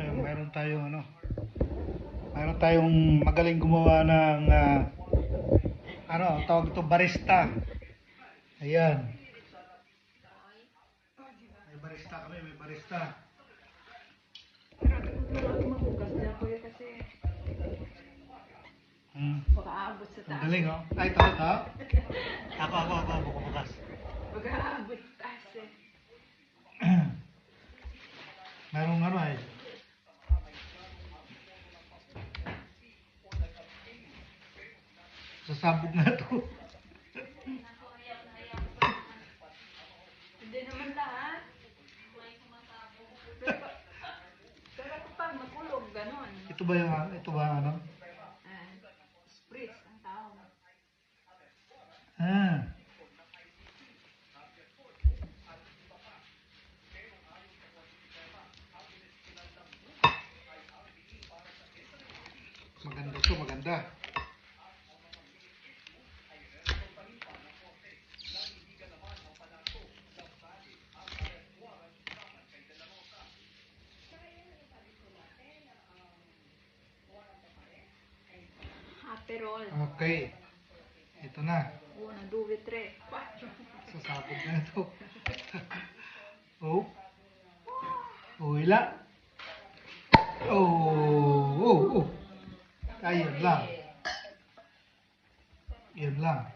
Ayun, mayroon tayong magaling gumawa ng tawag ito, barista. Ayan. May barista kami, may barista. Mabukas na ko yun kasi baka aabot sa taas. Ang galing, oh. Ay, ito. Ako, bukas. Baka aabot sa taas eh. Mayroong sasabog na ito. Hindi naman lahat. Pero kapag makulog, ganon. Ito ba ano? Spritz ang tawag. Maganda. Aperol. Okay. Ito na. 1, 2, 3, 4. Sasabog na ito. Ila. Ayun lang. Yun lang.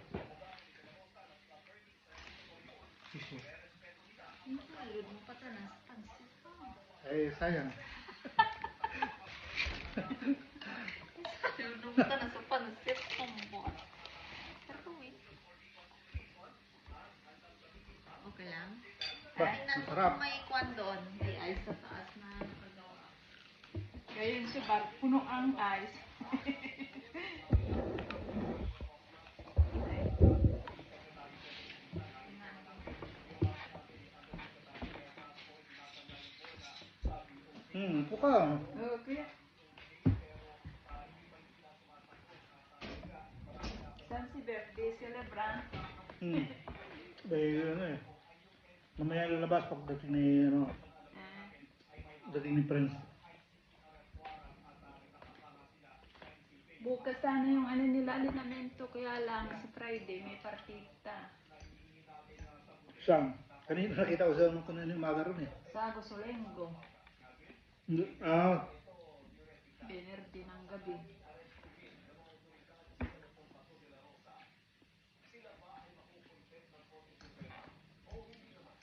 Malud mo pa na sa pansit. Eh, sayang. Malud mo pa na sa pansit. Pero wait. Okay lang? Masarap. May kwan doon. May ice sa taas na nakagawa. Ngayon si Bar, puno ang ice. Upo ka. Okay. Saan si birthday celebrant? Dahil mamaya lalabas pagdating dating ni Prince. Bukas sana yung nila alinamento, kaya lang sa Friday may partita. Saan? Kanina nakita ko sa nung kanina yung umaga ron eh. Sa Agosolengo. Benerdi ng gabi.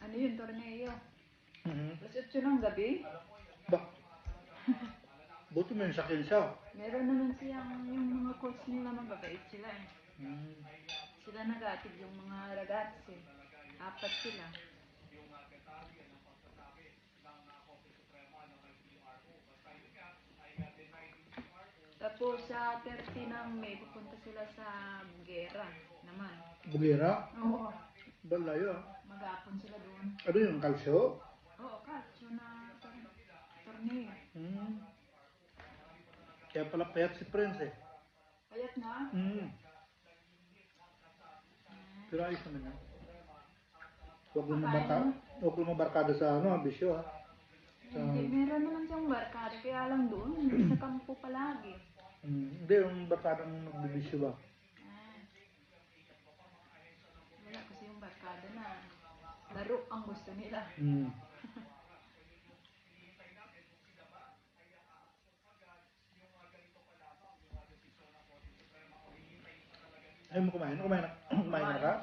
Ano yun, torneo? Alas 8 ng gabi? Buti may sakyan siya. Meron naman siyang yung mga coach nila, mababait sila eh. Sila nagatid yung mga ragazzi. 4 sila. Tapos sa 30 ng May, pupunta sila sa Bugera naman. Bugera? Oo. Balayo Mag-aapon sila doon. Ano yung kalsyo? Oo, kalsyo na torneo. Kaya pala payat si Prince eh. Payat na? Pero ayos naman yan. Huwag mo barkada sa bisyo ha. Hindi, meron naman siyang barkada, kaya lang doon, sa kampo palagi. Hindi, yung barkada ng nagbibisyo ba? Wala kasi yung barkada na laro ang gusto nila. Ayaw mo kumain? Kumain na ka?